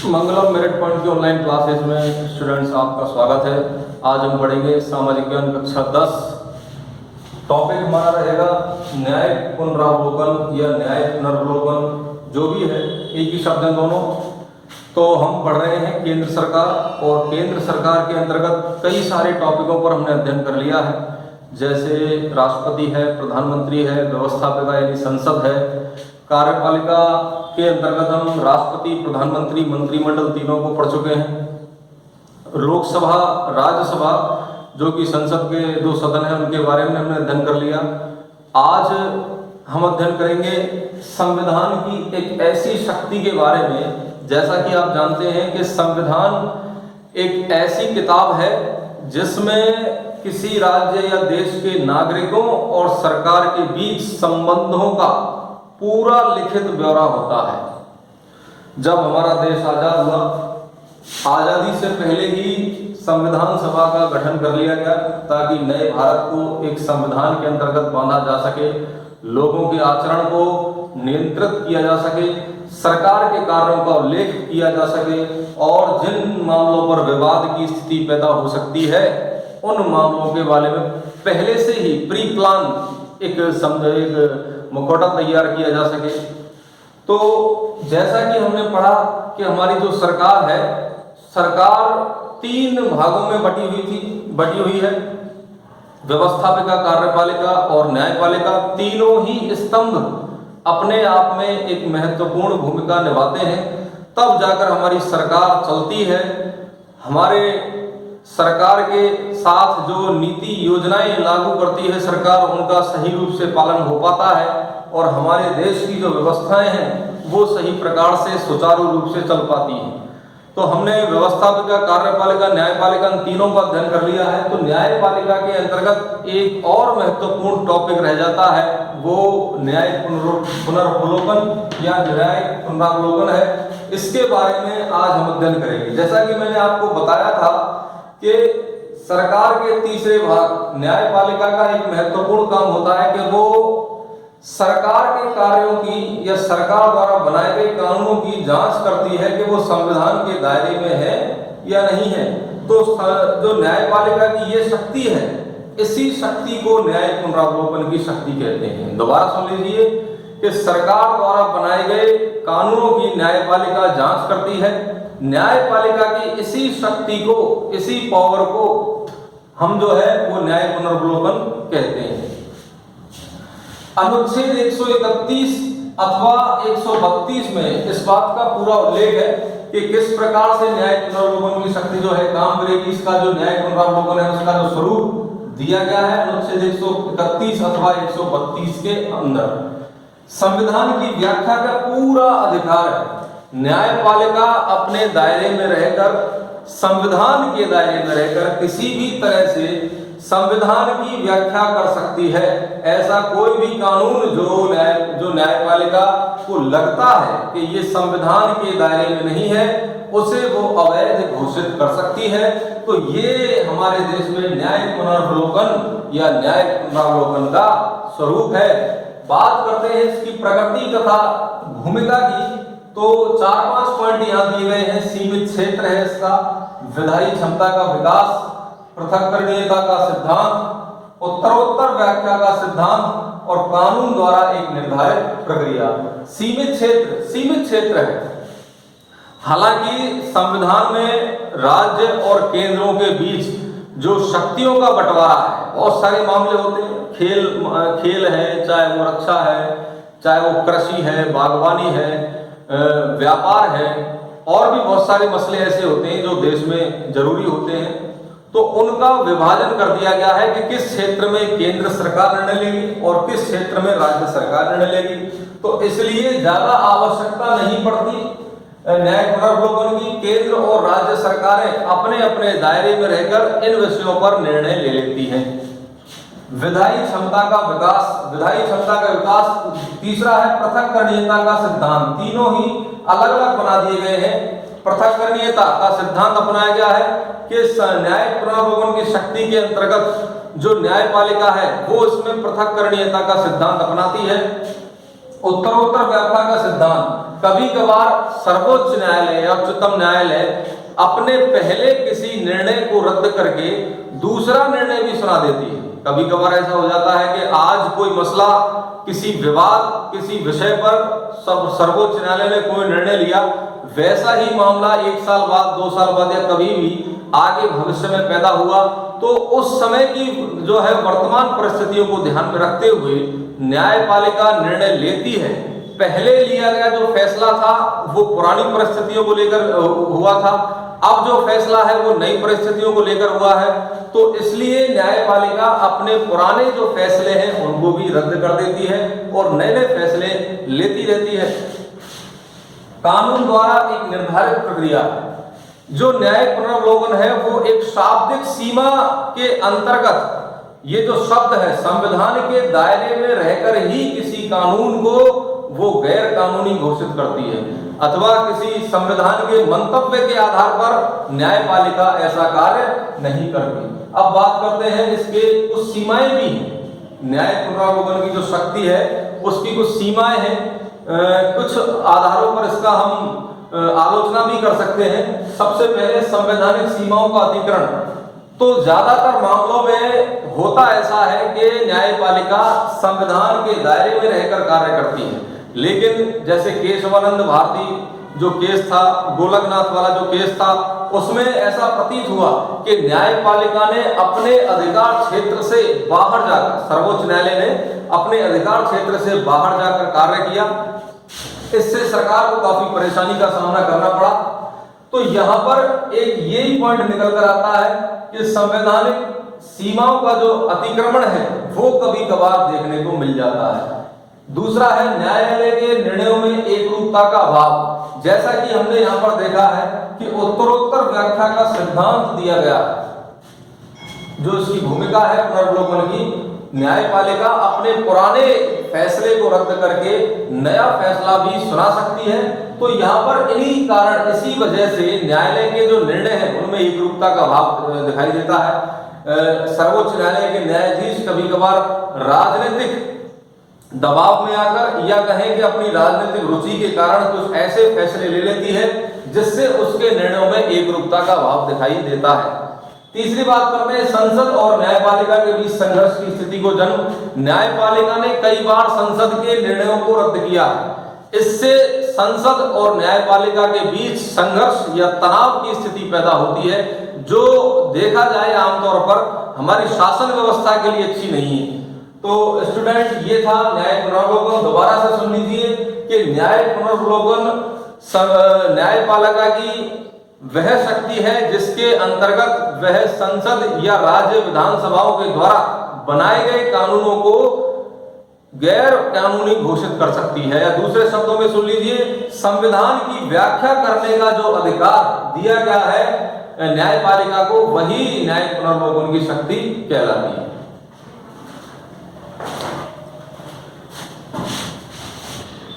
मंगलम merit point की online classes में students आपका स्वागत है। आज हम पढ़ेंगे सामाजिक ज्ञान कक्षा 10। टॉपिक हमारा रहेगा न्यायिक पुनरावलोकन या न्यायिक पुनर्वलोकन, जो भी है एक ही शब्द है दोनों। तो हम पढ़ रहे हैं केंद्र सरकार, और केंद्र सरकार के अंतर्गत कई सारे टॉपिकों पर हमने अध्ययन कर लिया है, जैसे राष्ट्रपति है, प्रधानमंत्री है, व्यवस्थापिका यानी संसद है, कार्यपालिका के अंतर्गत हम राष्ट्रपति, प्रधानमंत्री, मंत्रिमंडल तीनों को पढ़ चुके हैं। लोकसभा, राज्यसभा जो कि संसद के दो सदन हैं, उनके बारे में हमने अध्ययन कर लिया। आज हम अध्ययन करेंगे संविधान की एक ऐसी शक्ति के बारे में। जैसा कि आप जानते हैं कि संविधान एक ऐसी किताब है जिसमें किसी राज्य या देश के नागरिकों और सरकार के बीच संबंधों का पूरा लिखित ब्यौरा होता है। जब हमारा देश आजाद हुआ, आजादी से पहले ही संविधान सभा का गठन कर लिया गया ताकि नए भारत को एक संविधान के अंतर्गत बांधा जा सके, लोगों के आचरण को नियंत्रित किया जा सके, सरकार के कार्यों का उल्लेख किया जा सके, और जिन मामलों पर विवाद की स्थिति पैदा हो सकती है उन मामलों के बारे में पहले से ही प्री प्लान एक मुखौटा तैयार किया जा सके। तो जैसा कि हमने पढ़ा कि हमारी जो सरकार है, सरकार 3 भागों में बटी हुई है। व्यवस्थापिका, कार्यपालिका और न्यायपालिका, तीनों ही स्तंभ अपने आप में एक महत्वपूर्ण भूमिका निभाते हैं, तब जाकर हमारी सरकार चलती है। हमारे सरकार के साथ जो नीति योजनाएं लागू करती है सरकार, उनका सही रूप से पालन हो पाता है, और हमारे देश की जो व्यवस्थाएं हैं वो सही प्रकार से सुचारू रूप से चल पाती हैं। तो हमने व्यवस्थापिका, कार्यपालिका, न्यायपालिका इन तीनों का अध्ययन कर लिया है। तो न्यायपालिका के अंतर्गत एक और महत्वपूर्ण टॉपिक रह जाता है, वो न्यायिक पुनर्वलोकन या न्यायिक पुनरावलोकन है। इसके बारे में आज हम अध्ययन करेंगे। जैसा कि मैंने आपको बताया था कि सरकार के तीसरे भाग न्यायपालिका का एक महत्वपूर्ण काम होता है कि वो सरकार के कार्यों की या सरकार द्वारा बनाए गए कानूनों की जांच करती है कि वो संविधान के दायरे में है या नहीं है। तो जो न्यायपालिका की ये शक्ति है, इसी शक्ति को न्यायिक पुनरावलोकन की शक्ति कहते हैं। दोबारा सुन लीजिए कि सरकार द्वारा बनाए गए कानूनों की न्यायपालिका जांच करती है। न्यायपालिका की इसी शक्ति को, इसी पावर को हम जो है वो न्यायिक पुनर्वलोकन कहते हैं। अनुच्छेद 131 अथवा 132 में इस बात का पूरा उल्लेख है कि किस प्रकार से न्यायिक पुनर्वलोकन की शक्ति जो है काम करेगी। इसका जो न्यायिक पुनर्वलोकन है उसका जो स्वरूप दिया गया है अनुच्छेद 131 अथवा 132 के अंदर। संविधान की व्याख्या का पूरा अधिकार है। न्यायपालिका अपने दायरे में रहकर, संविधान के दायरे में रहकर किसी भी तरह से संविधान की व्याख्या कर सकती है। ऐसा कोई भी कानून जो न्यायपालिका को लगता है कि ये संविधान के दायरे में नहीं है, उसे वो अवैध घोषित कर सकती है। तो ये हमारे देश में न्यायिक पुनर्वलोकन या न्यायिक पुनरावलोकन का स्वरूप है। बात करते हैं इसकी प्रगति तथा भूमिका की, तो 4-5 पॉइंट यहाँ दिए गए हैं। सीमित क्षेत्र है इसका, विधायी क्षमता का विकास, पृथक्करणीयता का सिद्धांत, उत्तरोत्तर व्याख्या का सिद्धांत, और कानून द्वारा एक निर्धारित प्रक्रिया। सीमित क्षेत्र है। हालांकि संविधान में राज्य और केंद्रों के बीच जो शक्तियों का बंटवारा है, बहुत सारे मामले होते हैं। खेल है, चाहे वो रक्षा है, चाहे वो कृषि है, बागवानी है, व्यापार है, और भी बहुत सारे मसले ऐसे होते हैं जो देश में जरूरी होते हैं। तो उनका विभाजन कर दिया गया है कि किस क्षेत्र में केंद्र सरकार निर्णय लेगी और किस क्षेत्र में राज्य सरकार निर्णय लेगी। तो इसलिए ज्यादा आवश्यकता नहीं पड़ती न्यायिक पुनर्वलोकन की। केंद्र और राज्य सरकारें अपने अपने दायरे में रहकर इन विषयों पर निर्णय ले लेती हैं। विधायी क्षमता का विकास तीसरा है पृथक्करणीयता का सिद्धांत। तीनों ही अलग अलग बना दिए गए हैं। पृथक्करणीयता का सिद्धांत अपनाया गया है कि न्यायिक पुनर्वलोकन की शक्ति के अंतर्गत जो न्यायपालिका है वो इसमें पृथक्करणीयता का सिद्धांत अपनाती है। उत्तरोत्तर व्याख्या का सिद्धांत, कभी कभार सर्वोच्च न्यायालय या उच्चतम न्यायालय अपने पहले किसी निर्णय को रद्द करके दूसरा निर्णय भी सुना देती है। कभी कभार ऐसा हो जाता है कि आज कोई मसला, किसी विवाद, किसी विषय पर सर्वोच्च न्यायालय ने कोई निर्णय लिया, वैसा ही मामला 1 साल बाद, 2 साल बाद या कभी भी आगे भविष्य में पैदा हुआ, तो उस समय की जो है वर्तमान परिस्थितियों को ध्यान में रखते हुए न्यायपालिका निर्णय लेती है। पहले लिया गया जो फैसला था वो पुरानी परिस्थितियों को लेकर हुआ था, अब जो फैसला है वो नई परिस्थितियों को लेकर हुआ है, तो इसलिए न्यायपालिका अपने पुराने जो फैसले हैं उनको भी रद्द कर देती है और नए नए फैसले लेती रहती है। कानून द्वारा एक निर्धारित प्रक्रिया है। जो न्यायिक पुनर्वलोकन है वो एक शाब्दिक सीमा के अंतर्गत, ये जो शब्द है, संविधान के दायरे में रहकर ही किसी कानून को वो गैर कानूनी घोषित करती है, अथवा किसी संविधान के मंतव्य के आधार पर न्यायपालिका ऐसा कार्य नहीं करती। अब बात करते हैं इसके कुछ सीमाएं भी हैं। न्यायिक पुनर्वलोकन की जो शक्ति है उसकी कुछ सीमाएं हैं। कुछ आधारों पर इसका हम आलोचना भी कर सकते हैं। सबसे पहले संवैधानिक सीमाओं का अतिक्रमण। तो ज्यादातर मामलों में होता ऐसा है कि न्यायपालिका संविधान के दायरे में रहकर कार्य करती है, लेकिन जैसे केशवानंद भारती जो केस था, गोलकनाथ वाला जो केस था, उसमें ऐसा प्रतीत हुआ कि न्यायपालिका ने अपने अधिकार क्षेत्र से बाहर जाकर, सर्वोच्च न्यायालय ने अपने अधिकार क्षेत्र से बाहर जाकर कार्य किया। इससे सरकार को काफी परेशानी का सामना करना पड़ा। तो यहाँ पर एक यही पॉइंट निकल कर आता है कि संवैधानिक सीमाओं का जो अतिक्रमण है वो कभी कभार देखने को मिल जाता है। दूसरा है न्यायालय के निर्णयों में एक रूपता का अभाव। जैसा कि हमने यहाँ पर देखा है कि उत्तरोत्तर व्याख्या का सिद्धांत दिया गया है। जो इसकी भूमिका है पुनर्वलोकन की, न्यायपालिका अपने पुराने फैसले को रद्द करके नया फैसला भी सुना सकती है। तो यहाँ पर इन्हीं कारण, इसी वजह से न्यायालय के जो निर्णय हैं उनमें एक रूपता का अभाव दिखाई देता है। सर्वोच्च न्यायालय के न्यायाधीश कभी कभार राजनीतिक दबाव में आकर, या कहें कि अपनी राजनीतिक रुचि के कारण कुछ ऐसे फैसले ले लेती है जिससे उसके निर्णयों में एक रूपता का अभाव दिखाई देता है। तीसरी बात करते हैं संसद और न्यायपालिका के बीच संघर्ष की स्थिति को जन्म। न्यायपालिका ने कई बार संसद के निर्णयों को रद्द किया है। इससे संसद और न्यायपालिका के बीच संघर्ष या तनाव की स्थिति पैदा होती है, जो देखा जाए आमतौर पर हमारी शासन व्यवस्था के लिए अच्छी नहीं है। तो स्टूडेंट, ये था न्याय पुनर्वलोकन। दोबारा से सुन लीजिए कि न्याय पुनर्वलोकन न्यायपालिका की वह शक्ति है जिसके अंतर्गत वह संसद या राज्य विधानसभाओं के द्वारा बनाए गए कानूनों को गैर कानूनी घोषित कर सकती है। या दूसरे शब्दों में सुन लीजिए, संविधान की व्याख्या करने का जो अधिकार दिया गया है न्यायपालिका को, वही न्याय पुनर्वलोकन की शक्ति कहलाती है।